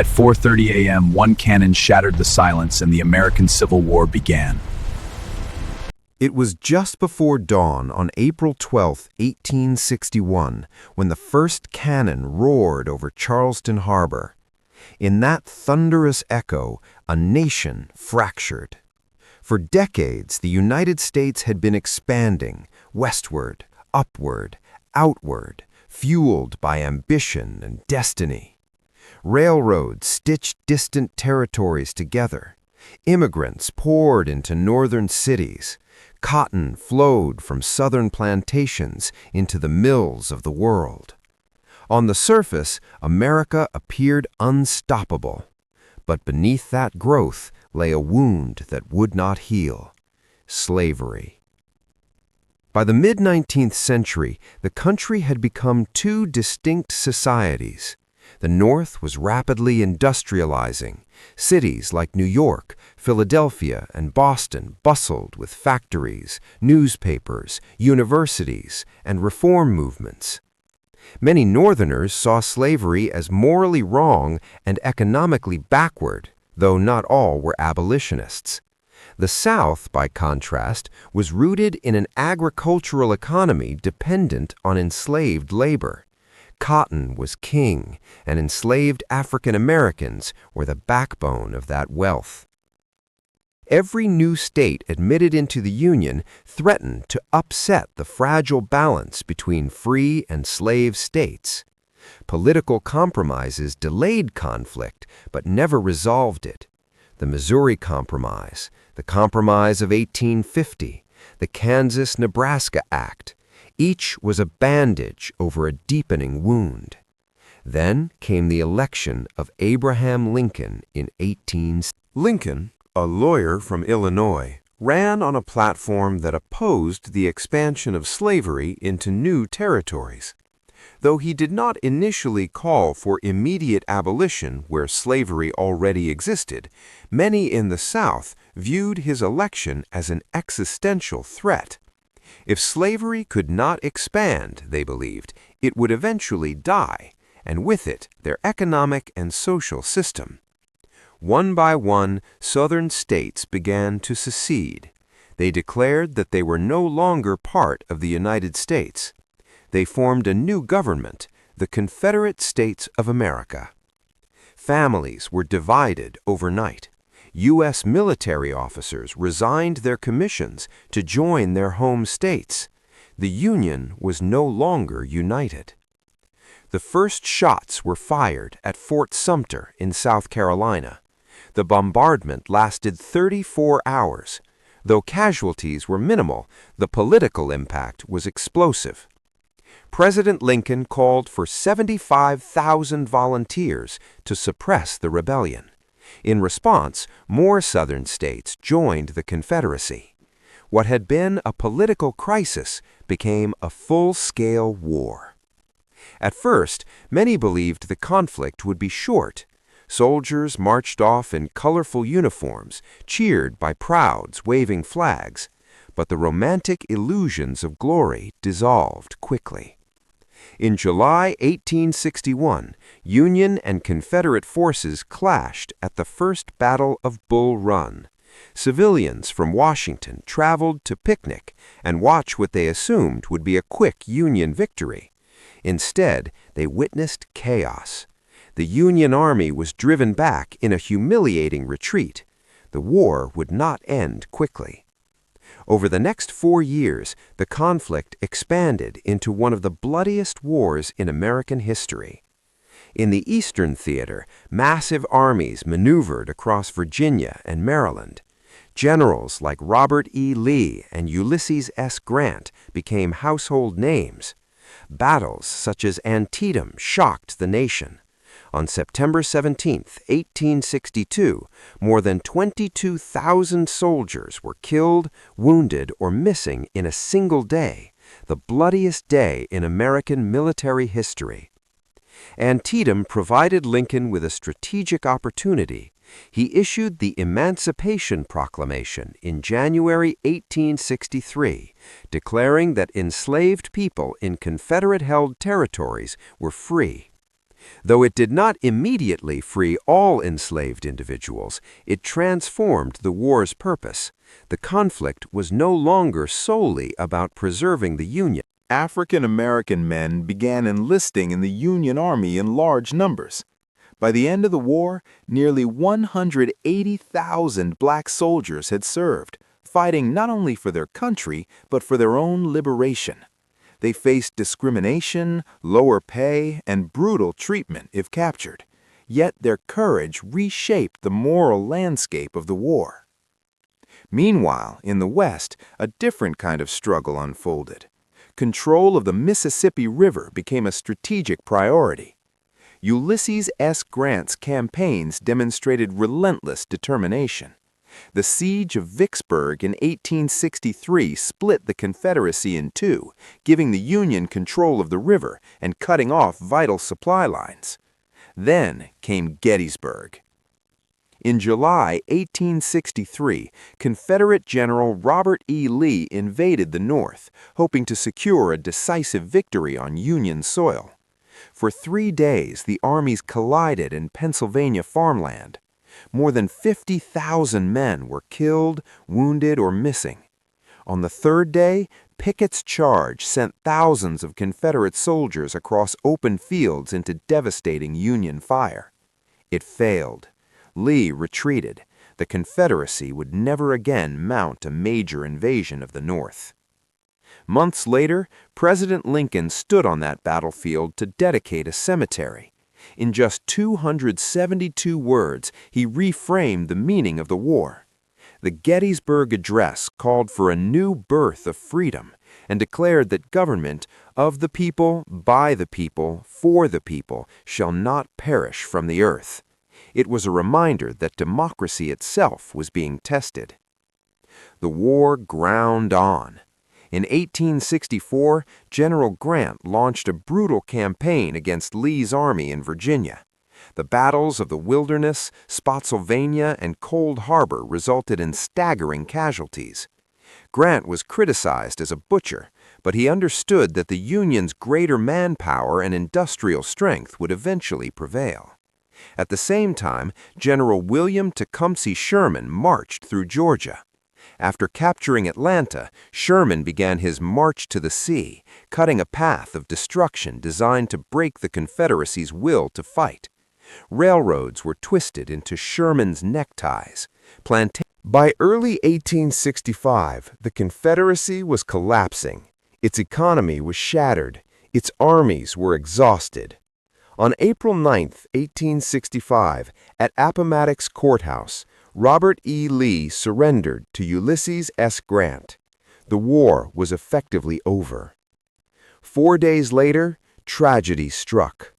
At 4:30 a.m., one cannon shattered the silence and the American Civil War began. It was just before dawn on April 12, 1861, when the first cannon roared over Charleston Harbor. In that thunderous echo, a nation fractured. For decades, the United States had been expanding westward, upward, outward, fueled by ambition and destiny. Railroads stitched distant territories together. Immigrants poured into northern cities. Cotton flowed from southern plantations into the mills of the world. On the surface, America appeared unstoppable. But beneath that growth lay a wound that would not heal: slavery. By the mid-19th century, the country had become two distinct societies. The North was rapidly industrializing. Cities like New York, Philadelphia, and Boston bustled with factories, newspapers, universities, and reform movements. Many Northerners saw slavery as morally wrong and economically backward, though not all were abolitionists. The South, by contrast, was rooted in an agricultural economy dependent on enslaved labor. Cotton was king, and enslaved African Americans were the backbone of that wealth. Every new state admitted into the Union threatened to upset the fragile balance between free and slave states. Political compromises delayed conflict, but never resolved it. The Missouri Compromise, the Compromise of 1850, the Kansas-Nebraska Act, each was a bandage over a deepening wound. Then came the election of Abraham Lincoln in 1860. Lincoln, a lawyer from Illinois, ran on a platform that opposed the expansion of slavery into new territories. Though he did not initially call for immediate abolition where slavery already existed, many in the South viewed his election as an existential threat. If slavery could not expand, they believed, it would eventually die, and with it their economic and social system. One by one, Southern states began to secede. They declared that they were no longer part of the United States. They formed a new government, the Confederate States of America. Families were divided overnight. U.S. military officers resigned their commissions to join their home states. The Union was no longer united. The first shots were fired at Fort Sumter in South Carolina. The bombardment lasted 34 hours. Though casualties were minimal, the political impact was explosive. President Lincoln called for 75,000 volunteers to suppress the rebellion. In response, more Southern states joined the Confederacy. What had been a political crisis became a full-scale war. At first, many believed the conflict would be short. Soldiers marched off in colorful uniforms, cheered by crowds waving flags, but the romantic illusions of glory dissolved quickly. In July 1861, Union and Confederate forces clashed at the First Battle of Bull Run. Civilians from Washington traveled to picnic and watch what they assumed would be a quick Union victory. Instead, they witnessed chaos. The Union Army was driven back in a humiliating retreat. The war would not end quickly. Over the next 4 years, the conflict expanded into one of the bloodiest wars in American history. In the Eastern Theater, massive armies maneuvered across Virginia and Maryland. Generals like Robert E. Lee and Ulysses S. Grant became household names. Battles such as Antietam shocked the nation. On September 17, 1862, more than 22,000 soldiers were killed, wounded, or missing in a single day, the bloodiest day in American military history. Antietam provided Lincoln with a strategic opportunity. He issued the Emancipation Proclamation in January 1863, declaring that enslaved people in Confederate-held territories were free. Though it did not immediately free all enslaved individuals, it transformed the war's purpose. The conflict was no longer solely about preserving the Union. African American men began enlisting in the Union Army in large numbers. By the end of the war, nearly 180,000 black soldiers had served, fighting not only for their country, but for their own liberation. They faced discrimination, lower pay, and brutal treatment if captured. Yet their courage reshaped the moral landscape of the war. Meanwhile, in the West, a different kind of struggle unfolded. Control of the Mississippi River became a strategic priority. Ulysses S. Grant's campaigns demonstrated relentless determination. The siege of Vicksburg in 1863 split the Confederacy in two, giving the Union control of the river and cutting off vital supply lines. Then came Gettysburg. In July 1863, Confederate General Robert E. Lee invaded the North, hoping to secure a decisive victory on Union soil. For 3 days, the armies collided in Pennsylvania farmland. More than 50,000 men were killed, wounded, or missing. On the third day, Pickett's charge sent thousands of Confederate soldiers across open fields into devastating Union fire. It failed. Lee retreated. The Confederacy would never again mount a major invasion of the North. Months later, President Lincoln stood on that battlefield to dedicate a cemetery. In just 272 words, he reframed the meaning of the war. The Gettysburg Address called for a new birth of freedom and declared that government of the people, by the people, for the people, shall not perish from the earth. It was a reminder that democracy itself was being tested. The war ground on. In 1864, General Grant launched a brutal campaign against Lee's army in Virginia. The battles of the Wilderness, Spotsylvania, and Cold Harbor resulted in staggering casualties. Grant was criticized as a butcher, but he understood that the Union's greater manpower and industrial strength would eventually prevail. At the same time, General William Tecumseh Sherman marched through Georgia. After capturing Atlanta, Sherman began his march to the sea, cutting a path of destruction designed to break the Confederacy's will to fight. Railroads were twisted into Sherman's neckties. By early 1865, the Confederacy was collapsing. Its economy was shattered. Its armies were exhausted. On April 9, 1865, at Appomattox Courthouse, Robert E. Lee surrendered to Ulysses S. Grant. The war was effectively over. 4 days later, tragedy struck.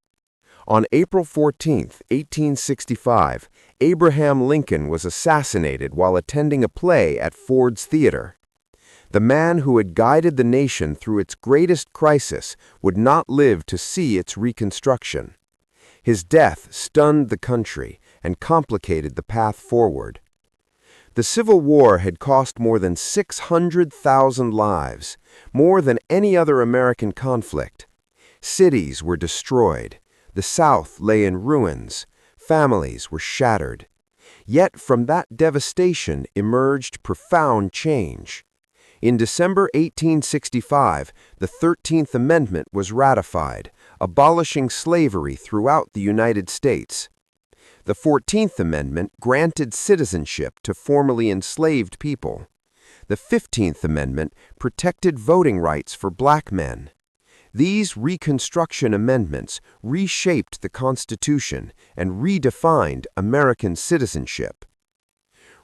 On April 14, 1865, Abraham Lincoln was assassinated while attending a play at Ford's Theater. The man who had guided the nation through its greatest crisis would not live to see its reconstruction. His death stunned the country and complicated the path forward. The Civil War had cost more than 600,000 lives, more than any other American conflict. Cities were destroyed. The South lay in ruins. Families were shattered. Yet from that devastation emerged profound change. In December 1865, the 13th Amendment was ratified, abolishing slavery throughout the United States. The 14th Amendment granted citizenship to formerly enslaved people. The 15th Amendment protected voting rights for black men. These Reconstruction amendments reshaped the Constitution and redefined American citizenship.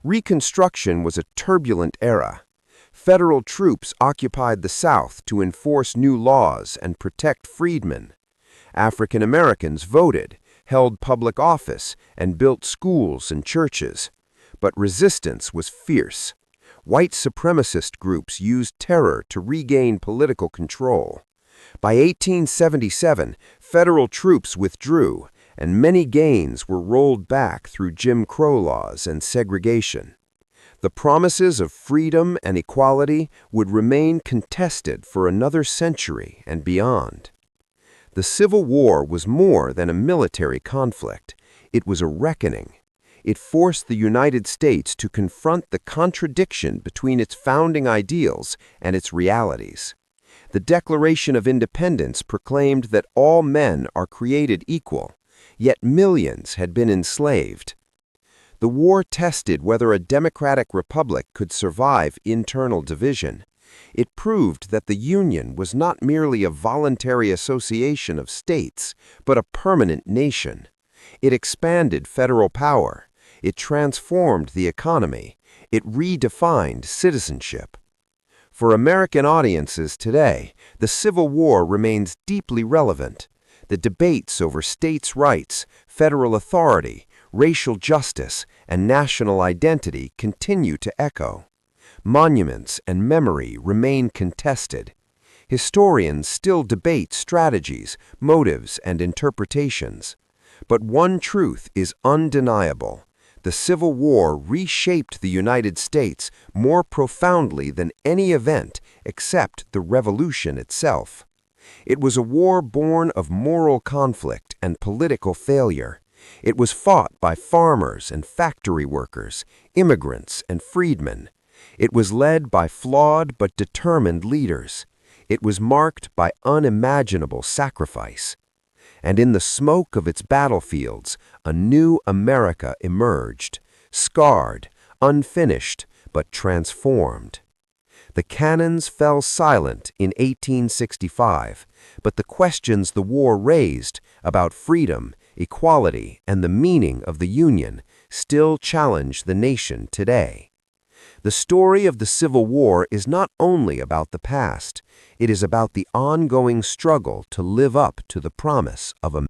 Reconstruction was a turbulent era. Federal troops occupied the South to enforce new laws and protect freedmen. African Americans voted, held public office, and built schools and churches. But resistance was fierce. White supremacist groups used terror to regain political control. By 1877, federal troops withdrew, and many gains were rolled back through Jim Crow laws and segregation. The promises of freedom and equality would remain contested for another century and beyond. The Civil War was more than a military conflict. It was a reckoning. It forced the United States to confront the contradiction between its founding ideals and its realities. The Declaration of Independence proclaimed that all men are created equal, yet millions had been enslaved. The war tested whether a democratic republic could survive internal division. It proved that the Union was not merely a voluntary association of states, but a permanent nation. It expanded federal power. It transformed the economy. It redefined citizenship. For American audiences today, the Civil War remains deeply relevant. The debates over states' rights, federal authority, racial justice, and national identity continue to echo. Monuments and memory remain contested. Historians still debate strategies, motives, and interpretations. But one truth is undeniable. The Civil War reshaped the United States more profoundly than any event except the Revolution itself. It was a war born of moral conflict and political failure. It was fought by farmers and factory workers, immigrants and freedmen. It was led by flawed but determined leaders. It was marked by unimaginable sacrifice. And in the smoke of its battlefields, a new America emerged, scarred, unfinished, but transformed. The cannons fell silent in 1865, but the questions the war raised about freedom, equality, and the meaning of the Union still challenge the nation today. The story of the Civil War is not only about the past, it is about the ongoing struggle to live up to the promise of a